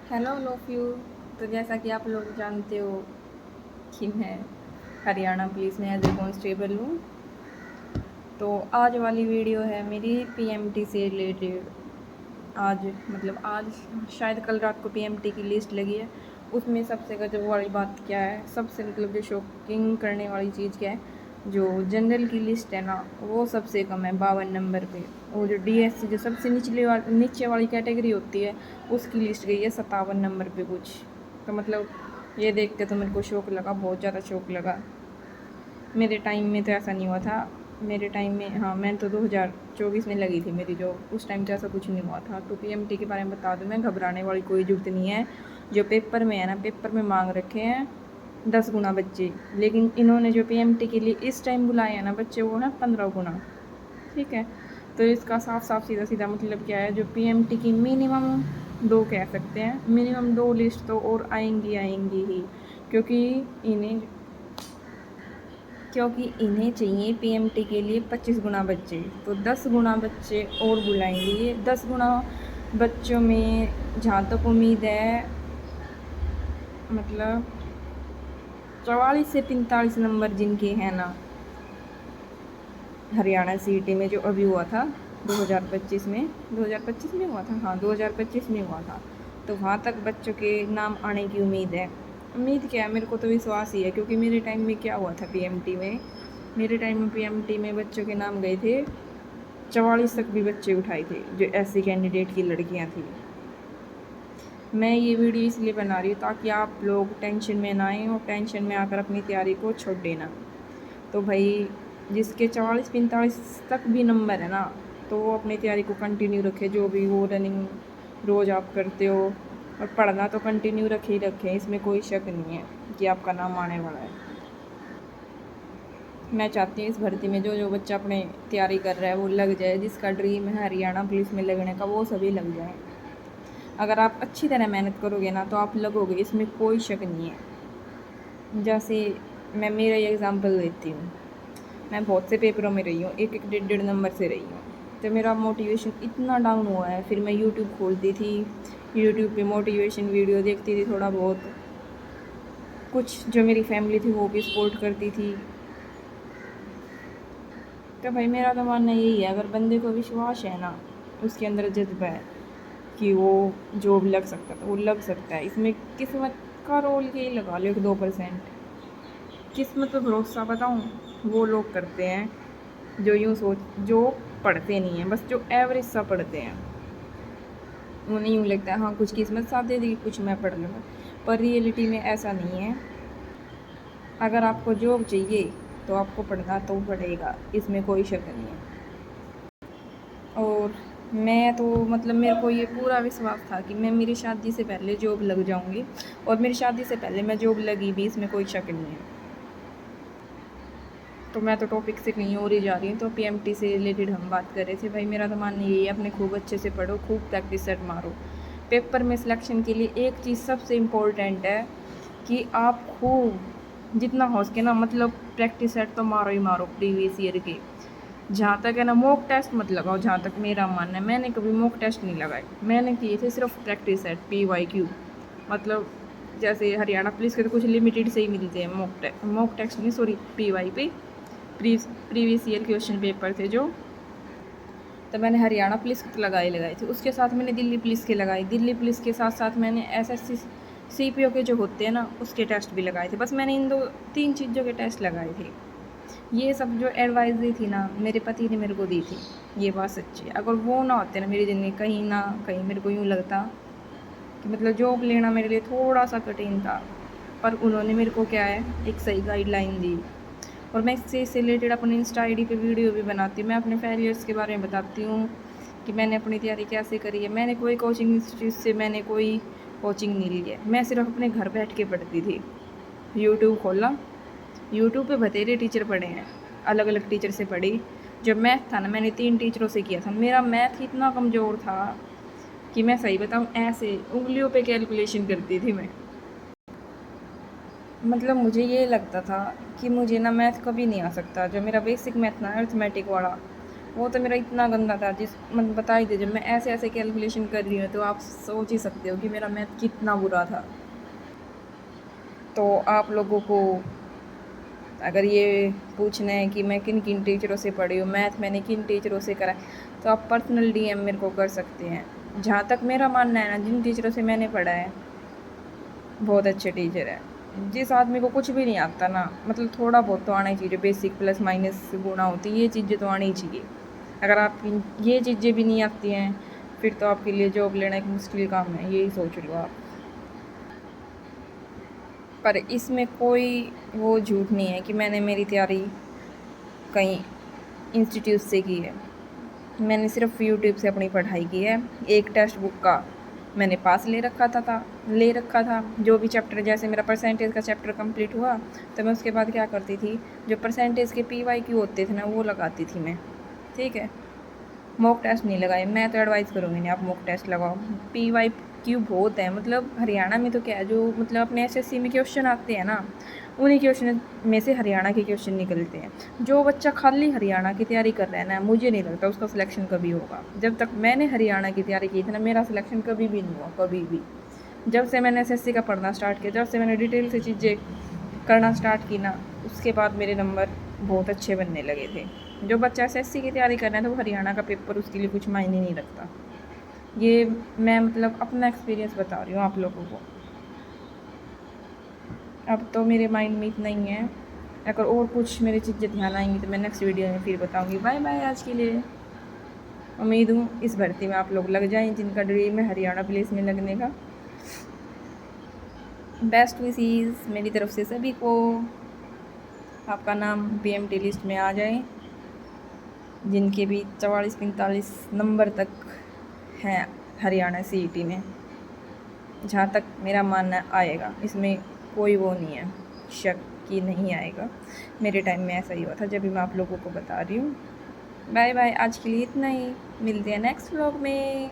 Hello love you. तो जैसा कि आप लोग जानते हो कि मैं हरियाणा पुलिस में एज ए कांस्टेबल हूँ। तो आज वाली वीडियो है मेरी पीएमटी से रिलेटेड। आज आज शायद कल रात को पीएमटी की लिस्ट लगी है। उसमें सबसे गजब वाली बात क्या है, सबसे जो शॉकिंग करने वाली चीज़ क्या है, जो जनरल की लिस्ट है ना वो सबसे कम है 52 नंबर पे। और जो डीएससी जो सबसे नीचे वाली कैटेगरी होती है उसकी लिस्ट गई है 57 नंबर पे कुछ। तो ये देख के तो मेरे को शौक लगा, बहुत ज़्यादा शौक लगा। मेरे टाइम में तो ऐसा नहीं हुआ था। मेरे टाइम में, हाँ, मैं तो 2024 में लगी थी मेरी जॉब, उस टाइम तो ऐसा कुछ नहीं हुआ था। तो पीएमटी के बारे में बता दूँ मैं, घबराने वाली कोई ज़रूरत नहीं है। जो पेपर में है ना, पेपर में मांग रखे हैं 10 गुना बच्चे, लेकिन इन्होंने जो पीएमटी के लिए इस टाइम बुलाए हैं ना बच्चे, वो है 15 गुना। ठीक है। तो इसका साफ साफ सीधा सीधा मतलब क्या है, जो पीएमटी की मिनिमम दो कह सकते हैं, मिनिमम दो लिस्ट तो और आएंगी ही। क्योंकि इन्हें क्योंकि इन्हें चाहिए पीएमटी के लिए 25 गुना बच्चे, तो 10 गुना बच्चे और बुलाएंगे। ये 10 गुना बच्चों में जहाँ तक उम्मीद है, मतलब 44 से 45 नंबर जिनके हैं ना, हरियाणा सीईटी में जो अभी हुआ था 2025 में हुआ था, हाँ 2025 में हुआ था, तो वहाँ तक बच्चों के नाम आने की उम्मीद है। उम्मीद क्या है, मेरे को तो विश्वास ही है, क्योंकि मेरे टाइम में क्या हुआ था पीएमटी में, मेरे टाइम में पीएमटी में बच्चों के नाम गए थे 44 तक भी बच्चे उठाए थे, जो एससी कैंडिडेट की लड़कियां थी। मैं ये वीडियो इसलिए बना रही हूँ ताकि आप लोग टेंशन में ना आए और टेंशन में आकर अपनी तैयारी को छोड़ देना। तो भाई, जिसके 44-45 तक भी नंबर है ना, तो वो अपनी तैयारी को कंटिन्यू रखे। जो भी वो रनिंग रोज़ आप करते हो, और पढ़ना तो कंटिन्यू रखे ही रखें, इसमें कोई शक नहीं है कि आपका नाम आने वाला है। मैं चाहती हूँ इस भर्ती में जो जो बच्चा अपने तैयारी कर रहा है वो लग जाए, जिसका ड्रीम है हरियाणा पुलिस में लगने का वो सभी लग जाए। अगर आप अच्छी तरह मेहनत करोगे ना तो आप लगोगे, इसमें कोई शक नहीं है। जैसे मैं मेरा ही एग्ज़ाम्पल देती हूँ। मैं बहुत से पेपरों में रही हूँ, एक एक डेढ़ डेढ़ नंबर से रही हूँ। तो मेरा मोटिवेशन इतना डाउन हुआ है, फिर मैं यूट्यूब खोलती थी, यूट्यूब पे मोटिवेशन वीडियो देखती थी थोड़ा बहुत। कुछ जो मेरी फैमिली थी वो भी सपोर्ट करती थी। तो भाई मेरा तो मानना यही है, अगर बंदे को विश्वास है ना, उसके अंदर जज्बा है कि वो जॉब लग सकता है तो वो लग सकता है। इसमें किस्मत का रोल यही लगा लो 1-2%। किस्मत पर भरोसा बताऊँ, वो लोग करते हैं जो पढ़ते नहीं हैं, बस जो एवरेज सा पढ़ते हैं। उन्हें यूँ लगता है हाँ कुछ किस्मत साथ दे देगी, कुछ मैं पढ़ लूँगा, पर रियलिटी में ऐसा नहीं है। अगर आपको जॉब चाहिए तो आपको पढ़ना तो पड़ेगा, इसमें कोई शक नहीं है। और मैं तो मेरे को ये पूरा विश्वास था कि मैं मेरी शादी से पहले जॉब लग जाऊंगी, और मेरी शादी से पहले मैं जॉब लगी भी, इसमें कोई शक नहीं है। तो मैं तो टॉपिक से कहीं और ही जा रही हूँ। तो पीएमटी से रिलेटेड हम बात कर रहे थे। भाई मेरा तो मानना यही है, अपने खूब अच्छे से पढ़ो, खूब प्रैक्टिस सेट मारो। पेपर में सिलेक्शन के लिए एक चीज़ सबसे इम्पोर्टेंट है कि आप खूब जितना हो सके ना, प्रैक्टिस सेट तो मारो ही मारो प्रीवियस ईयर के। जहाँ तक है ना, मॉक टेस्ट मत लगाओ, जहाँ तक मेरा मानना है। मैंने कभी मॉक टेस्ट नहीं लगाए, मैंने किए थे सिर्फ प्रैक्टिस सेट PYQ। मतलब जैसे हरियाणा पुलिस के तो कुछ लिमिटेड से ही मिलते हैं मॉक टेस्ट नहीं, sorry, PYP, previous year question paper थे जो। तो मैंने हरियाणा पुलिस के तो लगाए थे, उसके साथ मैंने दिल्ली पुलिस के लगाए, दिल्ली पुलिस के साथ साथ मैंने SSC CPO के जो होते हैं ना उसके टेस्ट भी लगाए थे। बस मैंने इन 2-3 चीज़ों के टेस्ट लगाए थे। ये सब जो एडवाइस दी थी ना, मेरे पति ने मेरे को दी थी, ये बात सच्ची है। अगर वो ना होते ना मेरी ज़िंदगी, कहीं ना कहीं मेरे को यूँ लगता कि जॉब लेना मेरे लिए थोड़ा सा कठिन था। पर उन्होंने मेरे को क्या है, एक सही गाइडलाइन दी। और मैं इससे रिलेटेड अपनी इंस्टा ID पे वीडियो भी बनाती हूँ। मैं अपने फेलियर्स के बारे में बताती हूँ कि मैंने अपनी तैयारी कैसे करी है। मैंने कोई कोचिंग इंस्टीट्यूट से मैंने कोई कोचिंग नहीं ली है, मैं सिर्फ अपने घर बैठ के पढ़ती थी। यूट्यूब खोला, यूट्यूब पे बतेरे टीचर पढ़े हैं, अलग अलग टीचर से पढ़ी। जो मैथ था ना, मैंने 3 टीचरों से किया था। मेरा मैथ इतना कमज़ोर था कि मैं सही बताऊँ, ऐसे उंगलियों पे कैलकुलेशन करती थी मैं। मुझे ये लगता था कि मुझे ना मैथ कभी नहीं आ सकता। जो मेरा बेसिक मैथ ना, अर्थमेटिक वाला, वो तो मेरा इतना गंदा था, जिस मतलब बता ही दे, जब मैं ऐसे ऐसे कैलकुलेशन कर रही हूँ तो आप सोच ही सकते हो कि मेरा मैथ कितना बुरा था। तो आप लोगों को अगर ये पूछना है कि मैं किन किन टीचरों से पढ़ी हूँ, मैथ मैंने किन टीचरों से करा है, तो आप पर्सनल डीएम मेरे को कर सकते हैं। जहाँ तक मेरा मानना है ना, जिन टीचरों से मैंने पढ़ा है बहुत अच्छे टीचर हैं। जिस आदमी को कुछ भी नहीं आता ना, मतलब थोड़ा बहुत तो आना ही चाहिए, बेसिक प्लस माइनस गुणा होती है, ये चीज़ें तो आनी ही चाहिए। अगर आप ये चीज़ें भी नहीं आती हैं फिर तो आपके लिए जॉब लेना एक मुश्किल काम है, यही सोच लो आप। पर इसमें कोई वो झूठ नहीं है कि मैंने मेरी तैयारी कहीं इंस्टीट्यूट से की है। मैंने सिर्फ यूट्यूब से अपनी पढ़ाई की है। एक टेक्स्ट बुक का मैंने पास ले रखा था। जो भी चैप्टर, जैसे मेरा परसेंटेज का चैप्टर कंप्लीट हुआ तो मैं उसके बाद क्या करती थी, जो परसेंटेज के PYQ होते थे ना वो लगाती थी मैं, ठीक है। मॉक टेस्ट नहीं लगाए, मैं तो एडवाइस करूँगी नहीं आप मॉक टेस्ट लगाओ। PYQ बहुत है, मतलब हरियाणा में तो क्या है, जो मतलब अपने SSC में क्वेश्चन आते हैं ना, उन्हीं क्वेश्चन में से हरियाणा के क्वेश्चन निकलते हैं। जो बच्चा खाली हरियाणा की तैयारी कर रहा है ना, मुझे नहीं लगता उसका सिलेक्शन कभी होगा। जब तक मैंने हरियाणा की तैयारी की थी ना, मेरा सिलेक्शन कभी भी नहीं हुआ, कभी भी। जब से मैंने SSC का पढ़ना स्टार्ट किया, जब से मैंने डिटेल से चीज़ें करना स्टार्ट की ना, उसके बाद मेरे नंबर बहुत अच्छे बनने लगे थे। जो बच्चा SSC की तैयारी कर रहा है तो वो हरियाणा का पेपर उसके लिए कुछ मायने नहीं रखता। ये मैं मतलब अपना एक्सपीरियंस बता रही हूँ आप लोगों को। अब तो मेरे माइंड में इतना ही है, अगर और कुछ मेरी चीज़ें ध्यान आएंगी तो मैं नेक्स्ट वीडियो में फिर बताऊँगी। बाय बाय आज के लिए। उम्मीद हूँ इस भर्ती में आप लोग लग जाएं जिनका ड्रीम है हरियाणा पुलिस में लगने का। बेस्ट विशेस मेरी तरफ से सभी को, आपका नाम PMT लिस्ट में आ जाए। जिनके भी 44-45 नंबर तक हैं हरियाणा CET में, जहाँ तक मेरा मानना आएगा, इसमें कोई वो नहीं है शक कि नहीं आएगा। मेरे टाइम में ऐसा ही हुआ था, जब भी मैं आप लोगों को बता रही हूँ। बाय बाय आज के लिए इतना ही, मिलते हैं नेक्स्ट व्लॉग में।